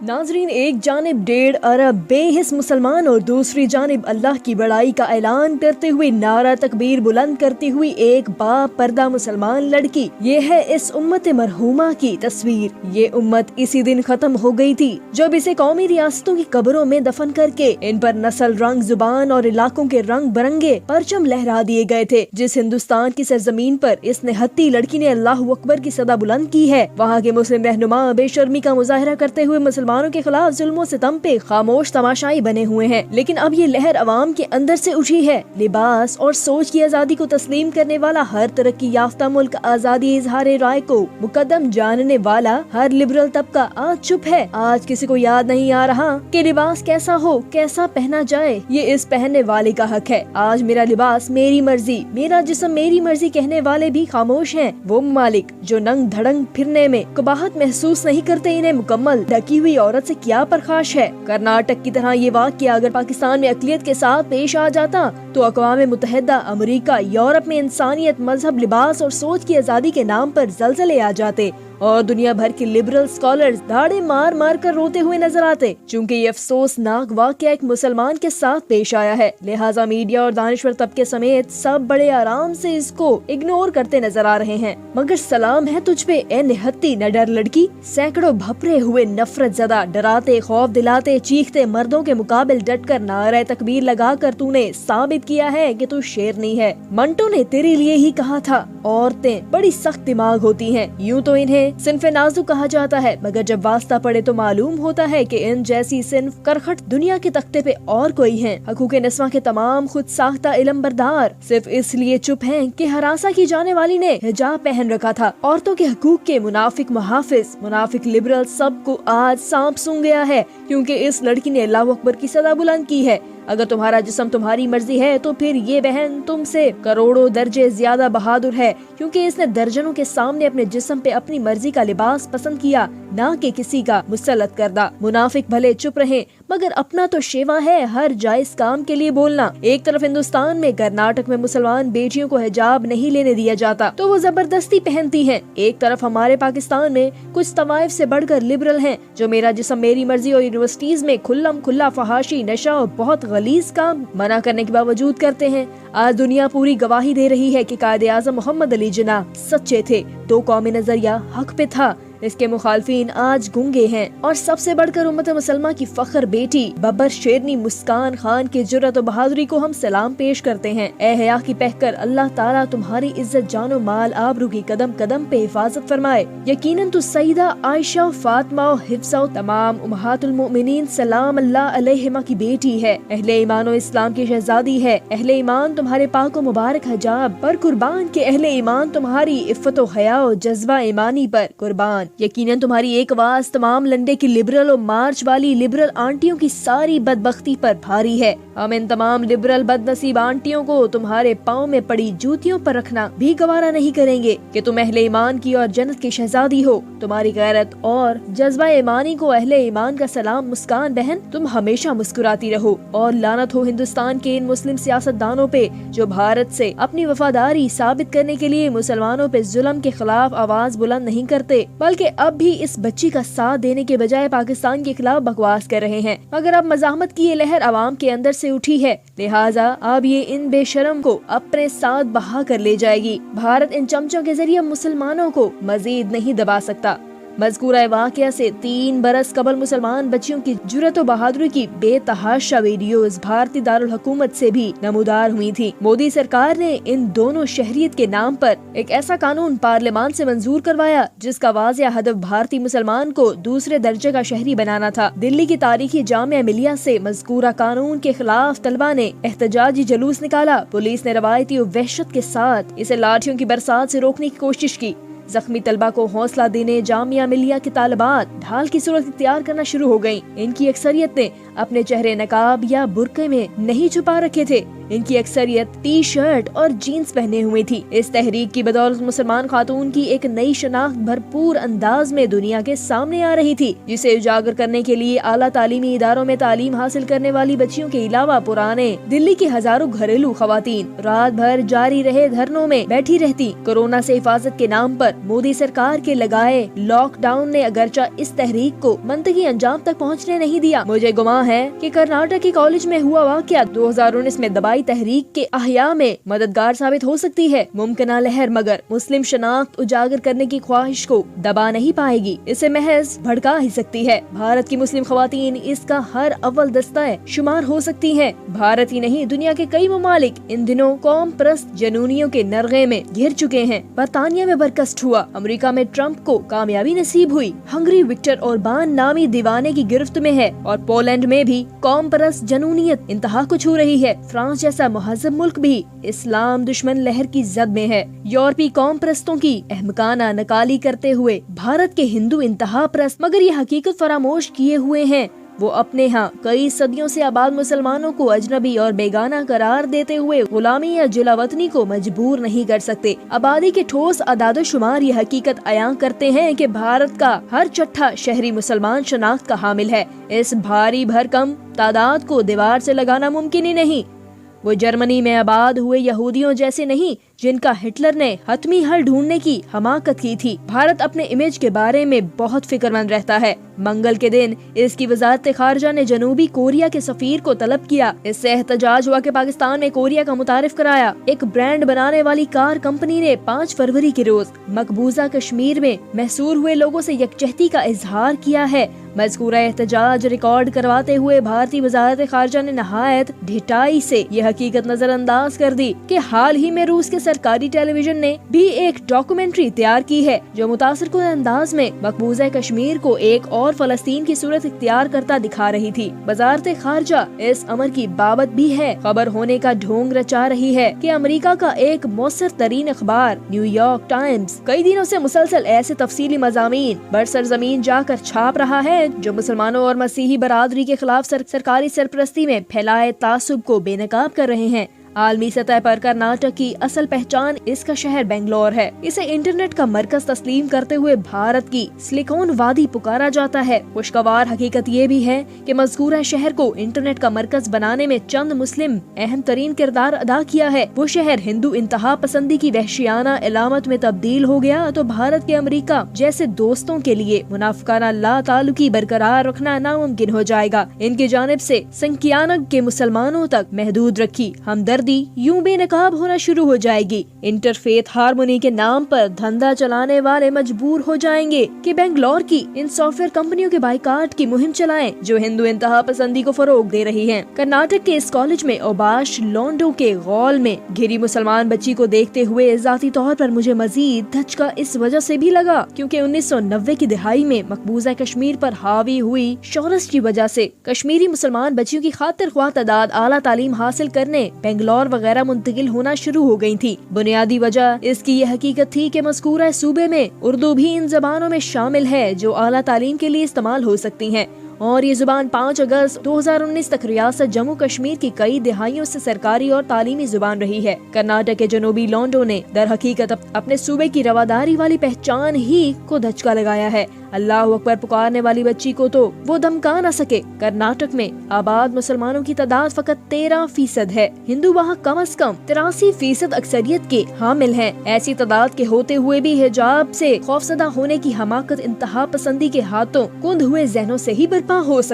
नाजरीन, एक जानिब 1.5 अरब बेहिस मुसलमान और दूसरी जानिब अल्लाह की बड़ाई का ऐलान करते हुए नारा तकबीर बुलंद करती हुई एक पर्दा मुसलमान लड़की। ये है इस उम्मत मरहूमा की तस्वीर। ये उम्मत इसी दिन खत्म हो गई थी जब इसे कौमी रियासतों की कब्रों में दफन करके इन पर नस्ल, रंग, जुबान और इलाकों के रंग बिरंगे परचम लहरा दिए गए थे। जिस हिंदुस्तान की सरजमीन पर इस निहत्ती लड़की ने अल्लाह अकबर की सदा बुलंद की है, वहाँ के मुस्लिम रहनुमा बेशर्मी का मुजाहरा करते हुए मुसलमानों के खिलाफ जुल्मों सितम पे खामोश तमाशाई बने हुए हैं। लेकिन अब ये लहर अवाम के अंदर से उठी है। लिबास और सोच की आजादी को तस्लीम करने वाला हर तरक्की याफ्ता मुल्क आजादी इजहार राय को मुकद्दम जानने वाला हर लिबरल तबका आज चुप है। आज किसी को याद नहीं आ रहा कि लिबास कैसा हो, कैसा पहना जाए। ये इस पहनने वाले का हक है। आज मेरा लिबास मेरी मर्जी, मेरा जिस्म मेरी मर्जी कहने वाले भी खामोश हैं। वो मालिक जो नंग धड़ंग फिरने में कबाहत महसूस नहीं करते, इन्हें मुकम्मल ढकी हुई औरत से क्या परखाश है। कर्नाटक की तरह ये वाक़या अगर पाकिस्तान में अक़लियत के साथ पेश आ जाता तो अक़वाम मुत्तहिदा, अमेरिका, यूरोप में इंसानियत, मजहब, लिबास और सोच की आज़ादी के नाम पर ज़लज़ले आ जाते और दुनिया भर के लिबरल स्कॉलर्स दाढ़े मार मार कर रोते हुए नजर आते। चूँकि ये अफसोसनाक वाक़या एक मुसलमान के साथ पेश आया है, लिहाजा मीडिया और दानिश्वर तबके समेत सब बड़े आराम से इसको इग्नोर करते नजर आ रहे हैं। मगर सलाम है तुझ पे ए निहत्ती नडर लड़की। सैकड़ों भपरे हुए नफरत ज़दा, डराते, खौफ दिलाते, चीखते मर्दों के मुकाबले डट कर नारे तकबीर लगा कर तूने साबित किया है कि तू शेरनी है। मंटो ने तेरे लिए ही कहा था, औरतें बड़ी सख्त दिमाग होती हैं। यूँ तो इन्हें सिन्फ नाजुक कहा जाता है, मगर जब वास्ता पड़े तो मालूम होता है कि इन जैसी सिन्फ करखट दुनिया के तख्ते पे और कोई हैं। हकूक़े नस्वा के तमाम खुद साख्ता इल्म बरदार सिर्फ इसलिए चुप हैं कि हरासा की जाने वाली ने हिजाब पहन रखा था। औरतों के हकूक के मुनाफिक मुहाफिज, मुनाफिक लिबरल सबको आज सांप सूंघ गया है, क्योंकि इस लड़की ने अल्लाह अकबर की सदा बुलंद की है। अगर तुम्हारा जिस्म तुम्हारी मर्जी है तो फिर ये बहन तुमसे करोड़ों दर्जे ज्यादा बहादुर है, क्योंकि इसने दर्जनों के सामने अपने जिस्म पे अपनी मर्जी का लिबास पसंद किया, ना कि किसी का मुसल्लत करदा। मुनाफिक भले चुप रहे, मगर अपना तो शेवा है हर जायज काम के लिए बोलना। एक तरफ हिंदुस्तान में, कर्नाटक में मुसलमान बेटियों को हिजाब नहीं लेने दिया जाता तो वो जबरदस्ती पहनती हैं। एक तरफ हमारे पाकिस्तान में कुछ तवाइफ से बढ़कर लिबरल हैं जो मेरा जिस्म मेरी मर्जी और यूनिवर्सिटीज में खुल्लम खुल्ला फहाशी, नशा और बहुत गलीज काम मना करने के बावजूद करते हैं। आज दुनिया पूरी गवाही दे रही है कि कायदे आज़म मोहम्मद अली जिन्ना सच्चे थे। दो कौमी नजरिया हक पे था, इसके मुखालफिन आज गूंगे हैं। और सबसे बढ़कर उम्मत मुसलमा की फख्र बेटी बब्बर शेरनी मुस्कान खान की जुर्रत और बहादुरी को हम सलाम पेश करते हैं। ए हया की पहकर, अल्लाह ताला तुम्हारी इज्जत, जानो माल, आबरू की कदम कदम पे हिफाजत फरमाए। यकीनन तो सईदा आयशा, फातिमा और हिफ्सा तमाम उम्महातुल मोमिनीन सलाम अल्लाह अलैहिमा की बेटी है। अहले ईमान और इस्लाम की शहजादी है। अहले ईमान तुम्हारे पाक और मुबारक हिजाब पर कुर्बान के अहले ईमान तुम्हारी इफ्फत और हया और जज्बा ईमानी पर कुर्बान। यकीनन तुम्हारी एक आवाज तमाम लंडे की लिबरल और मार्च वाली लिबरल आंटियों की सारी बदबख्ती पर भारी है। हम इन तमाम लिबरल बदनसीब आंटियों को तुम्हारे पाँव में पड़ी जूतियों पर रखना भी गवारा नहीं करेंगे कि तुम अहले ईमान की और जन्नत की शहजादी हो। तुम्हारी गैरत और जज्बा ईमानी को अहले ईमान का सलाम। मुस्कान बहन, तुम हमेशा मुस्कुराती रहो और लानत हो हिंदुस्तान के इन मुस्लिम सियासतदानों पे जो भारत से अपनी वफादारी साबित करने के लिए मुसलमानों पे जुल्म के खिलाफ आवाज बुलंद नहीं करते, बल्कि अब भी इस बच्ची का साथ देने के बजाय पाकिस्तान के खिलाफ बकवास कर रहे हैं। मगर अब मज़ाहमत की ये लहर आवाम के अंदर से उठी है, लिहाजा अब ये इन बेशरम को अपने साथ बहा कर ले जाएगी। भारत इन चमचों के जरिए मुसलमानों को मजीद नहीं दबा सकता। मज़कूरा वाक़या से 3 बरस कबल मुसलमान बच्चियों की जुर्रत और बहादुरी की बेतहाशा वीडियोस भारतीय दारुल हुकूमत से भी नमूदार हुई थी। मोदी सरकार ने इन दोनों शहरियत के नाम पर एक ऐसा कानून पार्लियामान से मंजूर करवाया जिसका वाज़िया हदफ भारतीय मुसलमान को दूसरे दर्जे का शहरी बनाना था। दिल्ली की तारीखी जामिया मिलिया से मज़कूरा कानून के खिलाफ तलबा ने एहतजाजी जुलूस निकाला। पुलिस ने रवायती और वहशत के साथ इसे लाठियों की बरसात से रोकने की कोशिश की। जख्मी तलबा को हौसला देने जामिया मिलिया के तालिबात ढाल की सूरत इख्तियार करना शुरू हो गयी। इनकी अक्सरियत ने अपने चेहरे नकाब या बुर्के में नहीं छुपा रखे थे। इनकी अक्सरियत टी शर्ट और जीन्स पहने हुए थी। इस तहरीक की बदौलत मुसलमान खातून की एक नई शनाख्त भरपूर अंदाज में दुनिया के सामने आ रही थी, जिसे उजागर करने के लिए आला तालीमी इदारों में तालीम हासिल करने वाली बच्चियों के अलावा पुराने दिल्ली की हजारों घरेलू खवातीन रात भर जारी रहे धरनों में बैठी रहती। कोरोना से हिफाजत के नाम पर पर मोदी सरकार के लगाए लॉकडाउन ने अगरचा इस तहरीक को मंतकी अंजाम तक पहुंचने नहीं दिया। मुझे गुमान है कि कर्नाटक के कॉलेज में हुआ वाकया 2019 में दबाई तहरीक के अहया में मददगार साबित हो सकती है। मुमकिन लहर मगर मुस्लिम शनाख्त उजागर करने की ख्वाहिश को दबा नहीं पाएगी, इसे महज भड़का ही सकती है। भारत की मुस्लिम खवातीन इसका हर अव्वल दस्ता शुमार हो सकती हैं। भारत ही नहीं, दुनिया के कई ममालिक इन दिनों कौम परस्त जनूनियों के नरगे में घिर चुके हैं। बरतानिया में बरकस्ट हुआ, अमेरिका में ट्रंप को कामयाबी नसीब हुई, हंगरी विक्टर ओरबान नामी दीवाने की गिरफ्त में है और पोलैंड में भी कौम परस्त जनूनियत इंतहा को छू रही है। फ्रांस जैसा मुहज़्ज़ब मुल्क भी इस्लाम दुश्मन लहर की जद में है। यूरोपीय कौम परस्तों की अहमकाना नकाली करते हुए भारत के हिंदू इंतहा परस्त मगर ये हकीकत फरामोश किए हुए हैं, वो अपने यहाँ कई सदियों से आबाद मुसलमानों को अजनबी और बेगाना करार देते हुए गुलामी या जिलावतनी को मजबूर नहीं कर सकते। आबादी के ठोस अदादो शुमार ये हकीकत अयां करते हैं कि भारत का हर छठा शहरी मुसलमान शनाख्त का हामिल है। इस भारी भरकम तादाद को दीवार से लगाना मुमकिन ही नहीं। वो जर्मनी में आबाद हुए यहूदियों जैसे नहीं जिनका हिटलर ने हतमी हल ढूंढने की हमाकत की थी। भारत अपने इमेज के बारे में बहुत फिक्रमंद रहता है। मंगल के दिन इसकी वजारत खारजा ने जनूबी कोरिया के सफीर को तलब किया। इससे एहतजाज हुआ कि पाकिस्तान में कोरिया का मुतारिफ कराया। एक ब्रांड बनाने वाली कार कंपनी ने 5 फरवरी के रोज मकबूजा कश्मीर में महसूर हुए लोगों से यकजहती का इजहार किया है। मज़कूरा एहतजाज रिकॉर्ड करवाते हुए भारतीय वजारत खारजा ने नहायत ढिठाई से यह हकीकत नजरअंदाज कर दी कि हाल ही में रूस के सरकारी टेलीविजन ने भी एक डॉक्यूमेंट्री तैयार की है जो मुतासिरकुन अंदाज में मकबूजा कश्मीर को एक और फलस्तीन की सूरत इख्तियार करता दिखा रही थी। वजारत खारजा इस अमर की बाबत भी है खबर होने का ढोंग रचा रही है कि अमेरिका का एक मौसर तरीन अखबार न्यूयॉर्क टाइम्स कई दिनों से मुसलसल ऐसे तफसीली मज़ामीन बरसरजमीन जाकर छाप रहा है जो मुसलमानों और मसीही बरादरी के खिलाफ सरकारी सरपरस्ती में फैलाए तासुब को बेनकाब कर रहे हैं। आलमी सतह पर कर्नाटक की असल पहचान इसका शहर बेंगलोर है। इसे इंटरनेट का मरकज तस्लीम करते हुए भारत की सिलिकॉन वादी पुकारा जाता है। खुशगवार हकीकत ये भी है कि मज़कूरा शहर को इंटरनेट का मरकज बनाने में चंद मुस्लिम अहम तरीन किरदार अदा किया है। वो शहर हिंदू इंतहा पसंदी की वहशियाना इलामत में तब्दील हो गया तो भारत के अमेरिका जैसे दोस्तों के लिए मुनाफिकाना ला ताल्लुकी बरकरार रखना नामुमकिन हो जाएगा। इनकी जानिब से संख्यानक के मुसलमानों तक महदूद रखी हमदर्दी यूं बेनकाब होना शुरू हो जाएगी। इंटरफेथ हारमोनी के नाम पर धंधा चलाने वाले मजबूर हो जाएंगे कि बेंगलोर की इन सॉफ्टवेयर कंपनियों के बाइकाट की मुहिम चलाएं जो हिंदू इंतहा पसंदी को फरोग दे रही हैं। कर्नाटक के इस कॉलेज में ओबाश लोंडो के गौल में घिरी मुसलमान बच्ची को देखते हुए जाती तौर पर मुझे मजीद धचका इस वजह से भी लगा क्योंकि 1990 की दिहाई में मकबूजा कश्मीर पर हावी हुई शोरश की वजह से कश्मीरी मुसलमान बच्चियों की खातिर ख्वाह तादाद आला तालीम हासिल करने बेंगलोर वगैरह मुंतकिल होना शुरू हो गई थी। बुनियादी वजह इसकी यह हकीकत थी कि मज़कूरा सूबे में उर्दू भी इन जबानों में शामिल है जो आला तालीम के लिए इस्तेमाल हो सकती हैं और ये जुबान 5 अगस्त 2019 तक रियासत जम्मू कश्मीर की कई दिहाइयों से सरकारी और तालीमी जुबान रही है। कर्नाटक के जनूबी लोंडो ने दर हकीकत अपने सूबे की रवादारी वाली पहचान ही को धचका लगाया है। अल्लाह अकबर पुकारने वाली बच्ची को तो वो धमका न सके। कर्नाटक में आबाद मुसलमानों की तादाद फकत 13% है। हिंदू वहाँ कम से कम 83% अक्सरियत के हामिल हैं। ऐसी तादाद के होते हुए भी हिजाब से खौफजदा होने की हमाकत इंतहा पसंदी के हाथों कुंद हुए जहनों से ही बर्पा हो सकती